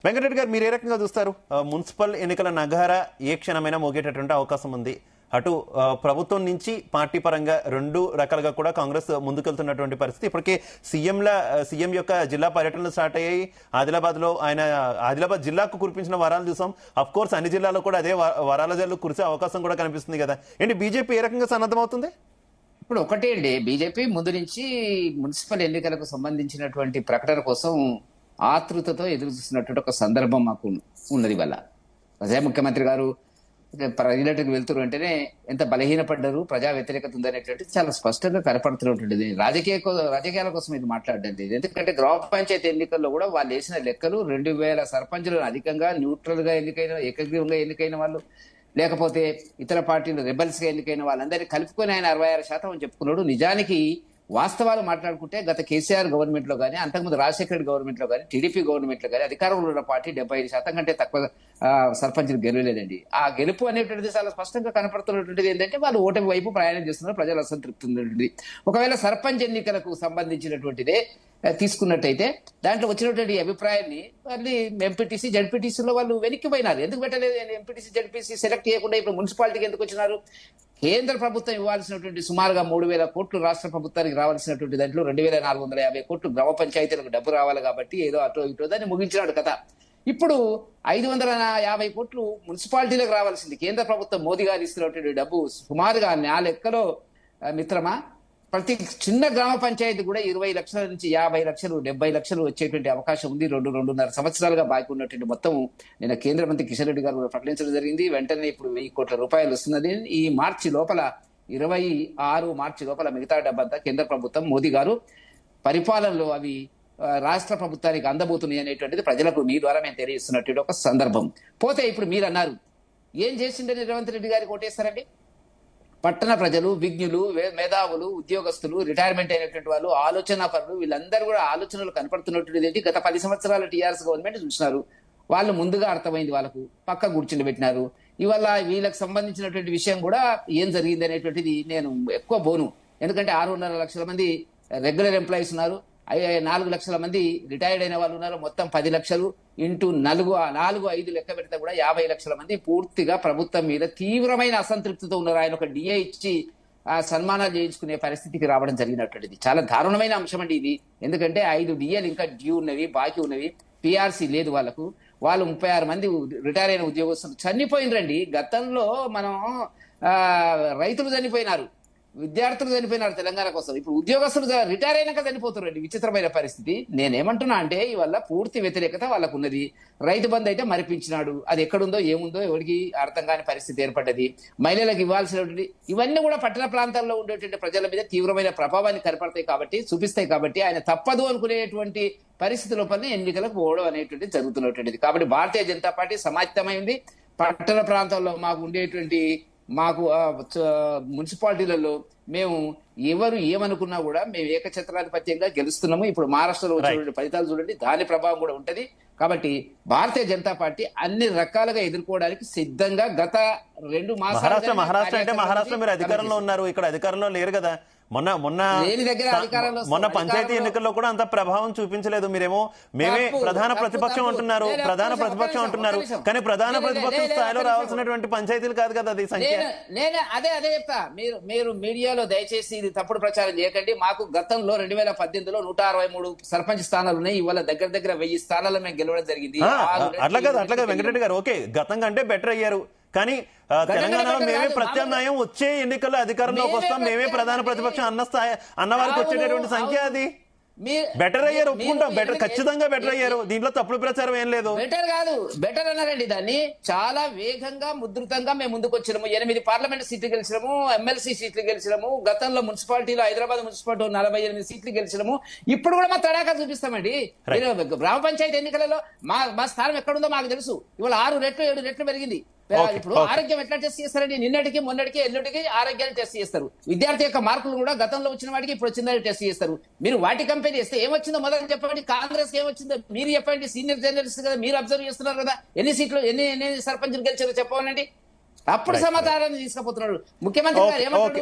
వెంకటరెడ్డి గారు మీరు ఏ రకంగా చూస్తారు? మున్సిపల్ ఎన్నికల నగార ఏ క్షణమైనా మోగేటటువంటి అవకాశం ఉంది. అటు ప్రభుత్వం నుంచి పార్టీ పరంగా రెండు రకాలుగా కూడా కాంగ్రెస్ ముందుకెళ్తున్నటువంటి పరిస్థితి. ఇప్పటికే సీఎం యొక్క జిల్లా పర్యటనలు స్టార్ట్ అయ్యాయి. ఆదిలాబాద్ జిల్లాకు కురిపించిన వరాలు చూసాం. అఫ్ కోర్స్ అన్ని జిల్లాలో కూడా అదే వరాల జల్లు కురిసే అవకాశం కూడా కనిపిస్తుంది కదా. ఏంటి బీజేపీ ఏ రకంగా సన్నద్ధమవుతుంది? ఇప్పుడు ఒకటే అండి, బీజేపీ ముందు నుంచి మున్సిపల్ ఎన్నికలకు సంబంధించినటువంటి ప్రకటన కోసం ఆతృతతో ఎదురు చూస్తున్నటువంటి ఒక సందర్భం మాకు ఉన్నది. వల్ల ప్రజా ముఖ్యమంత్రి గారు ప్రజలకు వెళ్తున్నారు అంటేనే ఎంత బలహీనపడ్డారు, ప్రజా వ్యతిరేకత ఉందనేటువంటిది చాలా స్పష్టంగా కనపడుతున్నటువంటిది. రాజకీయాల కోసం ఇది మాట్లాడండి. ఎందుకంటే గ్రామ పంచాయతీ ఎన్నికల్లో కూడా వాళ్ళు వేసిన లెక్కలు 2000 సర్పంచులు అధికంగా న్యూట్రల్ గా ఎన్నికైన, ఏకగ్రీవంగా ఎన్నికైన వాళ్ళు, లేకపోతే ఇతర పార్టీలు రెబల్స్ గా ఎన్నికైన వాళ్ళందరినీ కలుపుకొని ఆయన 66% అని చెప్పుకున్నాడు. నిజానికి వాస్తవాలు మాట్లాడుకుంటే గత కేసీఆర్ గవర్నమెంట్ లో కానీ, అంతకుముందు రాజశేఖర రెడ్డి గవర్నమెంట్ లో కానీ, టీడీపీ గవర్నమెంట్ లో కానీ అధికారంలో ఉన్న పార్టీ 75% కంటే తక్కువ సర్పంచులు గెలవలేదండి. ఆ గెలుపు అనేటువంటిది చాలా స్పష్టంగా కనపడుతున్నటువంటిది ఏంటంటే వాళ్ళు ఓటమి వైపు ప్రయాణం చేస్తున్నారు, ప్రజలు అసంతృప్తి ఉంది. ఒకవేళ సర్పంచ్ ఎన్నికలకు సంబంధించినటువంటిదే తీసుకున్నట్టయితే దాంట్లో వచ్చినటువంటి అభిప్రాయాన్ని మళ్ళీ ఎంపీటీసీ జడ్పీటీసీలో వాళ్ళు వెనక్కిపోయినారు. ఎందుకు పెట్టలేదు? ఎంపీటీసీ జడ్పీటీసీ సెలెక్ట్ చేయకుండా ఇప్పుడు మున్సిపాలిటీకి ఎందుకు వచ్చినారు? కేంద్ర ప్రభుత్వం ఇవ్వాల్సినటువంటి సుమారుగా 3000 కోట్లు రాష్ట్ర ప్రభుత్వానికి రావాల్సినటువంటి దాంట్లో 2450 కోట్లు గ్రామ పంచాయతీలకు డబ్బు రావాలి కాబట్టి ఏదో అటో ఇటో దాన్ని ముగించినాడు కదా. ఇప్పుడు 550 కోట్లు మున్సిపాలిటీలకు రావాల్సింది. కేంద్ర ప్రభుత్వం మోదీ గారు ఇస్తున్నటువంటి డబ్బు సుమారుగా నా లెక్కలో మిత్రమా ప్రతి చిన్న గ్రామ పంచాయతీ కూడా 20 లక్షల నుంచి 50 లక్షలు 70 లక్షలు వచ్చేటువంటి అవకాశం ఉంది. 2-2.5 సంవత్సరాలుగా బాకీ ఉన్నటువంటి మొత్తం నిన్న కేంద్ర మంత్రి కిషన్ రెడ్డి గారు ప్రకటించడం జరిగింది. వెంటనే ఇప్పుడు 1000 కోట్ల రూపాయలు వస్తున్నది. ఈ మార్చి లోపల 26 మార్చి లోపల మిగతా డబ్బంతా కేంద్ర ప్రభుత్వం మోదీ గారు పరిపాలనలో అవి రాష్ట్ర ప్రభుత్వానికి అందబోతున్నాయి అనేటువంటిది ప్రజలకు మీ ద్వారా మేము తెలియజేస్తున్నటువంటి ఒక సందర్భం. పోతే ఇప్పుడు మీరు అన్నారు ఏం చేసిండని రేవంత్ రెడ్డి గారికి ఓటేస్తారండి? పట్టణ ప్రజలు, విజ్ఞులు, మేధావులు, ఉద్యోగస్తులు, రిటైర్మెంట్ అయినటువంటి వాళ్ళు, ఆలోచన పరులు, వీళ్ళందరూ కూడా ఆలోచనలు కనపడుతున్నటువంటిది ఏంటి? గత 10 సంవత్సరాల టీఆర్ఎస్ గవర్నమెంట్ చూసినారు. వాళ్ళు ముందుగా అర్థమైంది, వాళ్ళకు పక్క కూర్చుని పెట్టినారు. ఇవాళ వీళ్ళకి సంబంధించినటువంటి విషయం కూడా ఏం జరిగింది అనేటువంటిది నేను ఎక్కువ బోను. ఎందుకంటే 6.5 లక్షల మంది రెగ్యులర్ ఎంప్లాయీస్ ఉన్నారు, 4 లక్షల మంది రిటైర్డ్ అయిన వాళ్ళు ఉన్నారు. మొత్తం 10 లక్షలు ఇంటూ 4-5 లెక్క పెడితే కూడా 50 లక్షల మంది పూర్తిగా ప్రభుత్వం మీద తీవ్రమైన అసంతృప్తితో ఉన్నారు. ఆయన ఒక డిఏ ఇచ్చి సన్మానాలు చేయించుకునే పరిస్థితికి రావడం జరిగినటువంటిది చాలా దారుణమైన అంశం అండి ఇది. ఎందుకంటే 5 డిఏలు ఇంకా డ్యూ ఉన్నవి, బాకీ ఉన్నవి, పిఆర్సీ లేదు వాళ్ళకు. వాళ్ళు 36 మంది రిటైర్ అయిన ఉద్యోగస్తులు చనిపోయినరండి. గతంలో మనం రైతులు చనిపోయినారు, విద్యార్థులు చనిపోయినారు తెలంగాణ కోసం. ఇప్పుడు ఉద్యోగస్తులు రిటైర్ అయినాక చనిపోతున్నారండి. విచిత్రమైన పరిస్థితి. నేనేమంటున్నా అంటే ఇవల్ల పూర్తి వ్యతిరేకత వాళ్ళకు ఉన్నది. రైతు బంధు అయితే మరిపించినాడు, అది ఎక్కడుందో ఏముందో ఎవరికి అర్థం కాని పరిస్థితి ఏర్పడ్డది. మహిళలకు ఇవ్వాల్సినటువంటి ఇవన్నీ కూడా పట్టణ ప్రాంతాల్లో ఉండేటువంటి ప్రజల మీద తీవ్రమైన ప్రభావాన్ని కనపడతాయి కాబట్టి, చూపిస్తాయి కాబట్టి ఆయన తప్పదు అనుకునేటువంటి పరిస్థితి లోపల ఎన్నికలకు పోవడం అనేటువంటిది జరుగుతున్నటువంటిది. కాబట్టి భారతీయ జనతా పార్టీ సమాయత్తమైంది. పట్టణ ప్రాంతాల్లో మాకు మున్సిపాలిటీలలో మేము ఎవరు ఏమనుకున్నా కూడా మేము ఏకఛత్రాధిపత్యంగా గెలుస్తున్నాము. ఇప్పుడు మహారాష్ట్రలో వచ్చిన ఫలితాలు చూడండి, దాని ప్రభావం కూడా ఉంటది. కాబట్టి భారతీయ జనతా పార్టీ అన్ని రకాలుగా ఎదుర్కోవడానికి సిద్ధంగా గత 2 మాసాలు. మహారాష్ట్ర అంటే మహారాష్ట్ర మీరు అధికారంలో ఉన్నారు, ఇక్కడ అధికారంలో లేరు కదా. మొన్న పంచాయతీ ఎన్నికల్లో కూడా అంత ప్రభావం చూపించలేదు. మీరేమో మేమే ప్రధాన ప్రతిపక్షం అంటున్నారు, కానీ ప్రధాన ప్రతిపక్షం స్థాయిలో రావాల్సినటువంటి పంచాయతీలు కాదు కదా అది సంఖ్య. నేను అదే చెప్తా, మీరు మీడియాలో దయచేసి ఇది తప్పుడు ప్రచారం చేయకండి. మాకు గతంలో 2018లో 163 సర్పంచ్ స్థానాలు ఉన్నాయి. ఇవాళ దగ్గర 1000 స్థానాలు మేము గెలవడం జరిగింది. అట్లాగా వెంకటరెడ్డి గారు ఓకే, గతం కంటే బెటర్ అయ్యారు. కానీ తెలంగాణలో మేమే ప్రత్యామ్నాయం, వచ్చే ఎన్నికల్లో అధికారంలోకి వస్తాం, మేమే ప్రధాన ప్రతిపక్షం అన్న వారికి వచ్చేటటువంటి సంఖ్య అది. బెటర్ అయ్యారు, ఒప్పుకుంటాం. ఖచ్చితంగా బెటర్ అయ్యారు. దీంట్లో తప్పుడు ప్రచారం ఏం లేదు. బెటర్ కాదు, బెటర్ అన్నారండి. దాన్ని చాలా వేగంగా ముద్రితంగా మేము ముందుకు వచ్చినాము. 8 పార్లమెంట్ సీట్లు గెలిచినాము, ఎమ్మెల్సీ సీట్లు గెలిచినాము. గతంలో మున్సిపాలిటీలో హైదరాబాద్ మున్సిపాలిటీ 48 సీట్లు గెలిచినాము. ఇప్పుడు కూడా మా తడాకా చూపిస్తామండి. గ్రామ పంచాయతీ ఎన్నికలలో మా స్థానం ఎక్కడుందో మాకు తెలుసు. ఇవాళ 6 రెట్లు 7 రెట్లు పెరిగింది. ఇప్పుడు ఆరోగ్యం ఎట్లా టెస్ట్ చేస్తారండి? నిన్నటికి మొన్నటికి ఎల్లుడికి ఆరోగ్యాన్ని టెస్ట్ చేస్తారు. విద్యార్థి యొక్క మార్కులు కూడా గతంలో వచ్చిన వాటికి ఇప్పుడు వచ్చిందని టెస్ట్ చేస్తారు. మీరు వాటి కంపేర్ చేస్తే ఏమొచ్చిందో మొదలు చెప్పండి. కాంగ్రెస్ ఏమొచ్చిందో మీరు చెప్పండి. సీనియర్ జర్నలిస్ట్ కదా, మీరు అబ్జర్వ్ చేస్తున్నారు కదా. ఎన్ని సీట్లు ఎన్ని సర్పంచులు గెలిచారో చెప్పండి. అప్పుడు సమాచారాన్ని తీసుకుపోతున్నాడు ముఖ్యమంత్రి గారు. ఏమంటారు?